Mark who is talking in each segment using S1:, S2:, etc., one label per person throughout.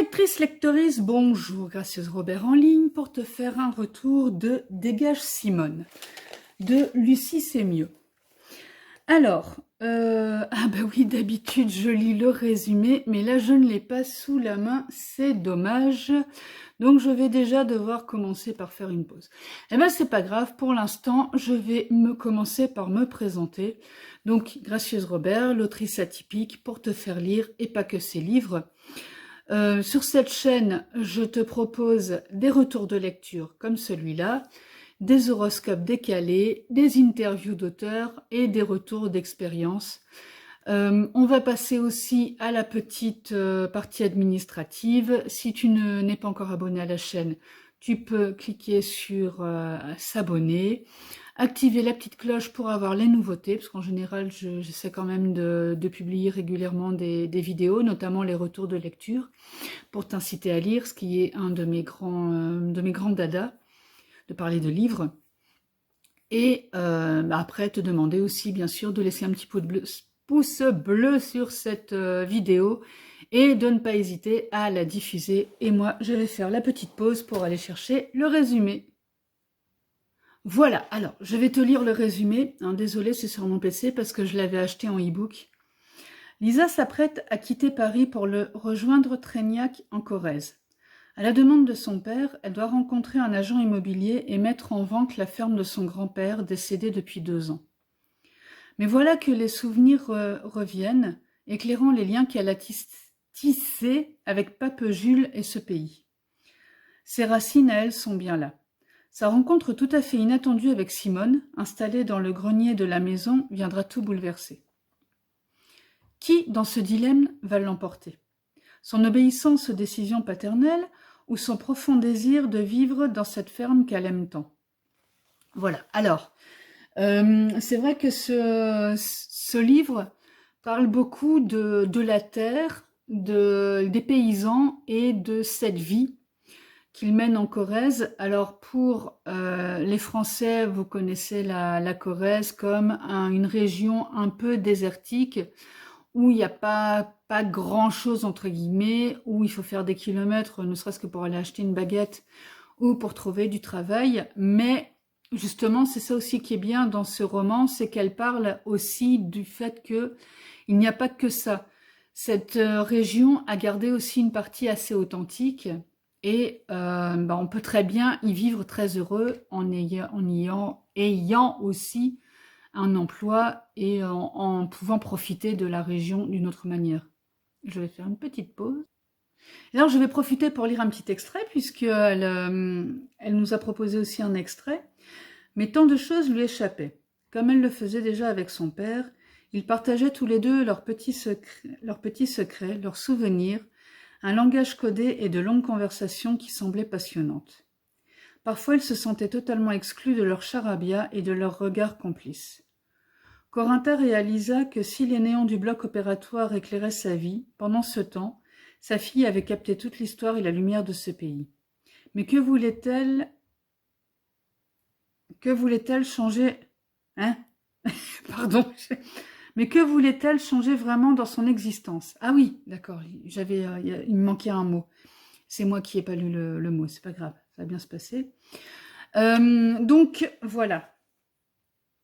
S1: Lectrice, lectrice, bonjour, gracieuse Robert en ligne pour te faire un retour de Dégage Simone, de Lucie C'est mieux. Alors, ah bah oui, d'habitude je lis le résumé, mais là je ne l'ai pas sous la main, c'est dommage. Donc je vais déjà devoir commencer par faire une pause. Eh ben c'est pas grave, pour l'instant je vais commencer par me présenter. Donc, gracieuse Robert, l'autrice atypique pour te faire lire, et pas que ses livres. Sur cette chaîne, je te propose des retours de lecture comme celui-là, des horoscopes décalés, des interviews d'auteurs et des retours d'expérience. On va passer aussi à la petite partie administrative. Si tu n'es pas encore abonné à la chaîne, tu peux cliquer sur s'abonner, activer la petite cloche pour avoir les nouveautés, parce qu'en général, j'essaie quand même de publier régulièrement des vidéos, notamment les retours de lecture, pour t'inciter à lire, ce qui est un de mes grands dadas, de parler de livres. Et après, te demander aussi, bien sûr, de laisser un petit pouce bleu sur cette vidéo et de ne pas hésiter à la diffuser. Et moi, je vais faire la petite pause pour aller chercher le résumé. Voilà, alors, je vais te lire le résumé. Désolée, c'est sur mon PC parce que je l'avais acheté en e-book. Lisa s'apprête à quitter Paris pour le rejoindre Trégnac en Corrèze. À la demande de son père, elle doit rencontrer un agent immobilier et mettre en vente la ferme de son grand-père, décédé depuis 2 ans. Mais voilà que les souvenirs reviennent, éclairant les liens qu'elle a tissés avec Pape Jules et ce pays. Ses racines à elle sont bien là. Sa rencontre tout à fait inattendue avec Simone, installée dans le grenier de la maison, viendra tout bouleverser. Qui, dans ce dilemme, va l'emporter? Son obéissance aux décisions paternelles ou son profond désir de vivre dans cette ferme qu'elle aime tant? Voilà, alors, c'est vrai que ce livre parle beaucoup de la terre, des paysans et de cette vie qu'il mène en Corrèze. Alors pour les Français, vous connaissez la Corrèze comme une région un peu désertique, où il n'y a pas grand-chose, entre guillemets, où il faut faire des kilomètres, ne serait-ce que pour aller acheter une baguette ou pour trouver du travail. Mais justement, c'est ça aussi qui est bien dans ce roman, c'est qu'elle parle aussi du fait qu'il n'y a pas que ça. Cette région a gardé aussi une partie assez authentique et on peut très bien y vivre très heureux en ayant aussi un emploi et en pouvant profiter de la région d'une autre manière. Je vais faire une petite pause. Alors je vais profiter pour lire un petit extrait puisqu'elle elle nous a proposé aussi un extrait. Mais tant de choses lui échappaient. Comme elle le faisait déjà avec son père, ils partageaient tous les deux leurs petits secrets, leurs souvenirs, un langage codé et de longues conversations qui semblaient passionnantes. Parfois ils se sentaient totalement exclus de leur charabia et de leurs regards complices. Corentin réalisa que si les néons du bloc opératoire éclairaient sa vie, pendant ce temps, sa fille avait capté toute l'histoire et la lumière de ce pays. Mais que voulait-elle changer? Hein? Pardon. Mais que voulait-elle changer vraiment dans son existence? Ah oui, d'accord, il me manquait un mot. C'est moi qui n'ai pas lu le mot, c'est pas grave, ça va bien se passer. Donc, voilà.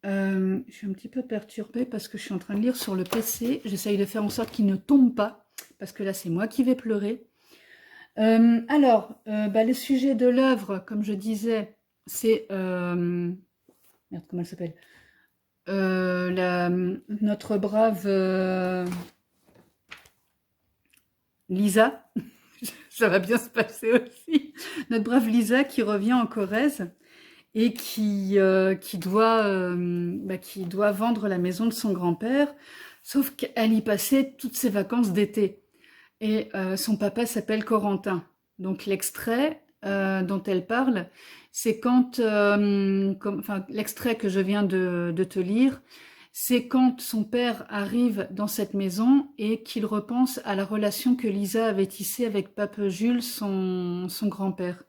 S1: Je suis un petit peu perturbée parce que je suis en train de lire sur le PC. J'essaye de faire en sorte qu'il ne tombe pas, parce que là, c'est moi qui vais pleurer. Le sujet de l'œuvre, comme je disais, c'est... merde, comment elle s'appelle? Notre brave Lisa, ça va bien se passer aussi. Notre brave Lisa qui revient en Corrèze et qui doit vendre la maison de son grand-père, sauf qu'elle y passait toutes ses vacances d'été. Et son papa s'appelle Corentin. Donc l'extrait dont elle parle, c'est quand, l'extrait que je viens de te lire, c'est quand son père arrive dans cette maison et qu'il repense à la relation que Lisa avait tissée avec Pape Jules, son grand-père.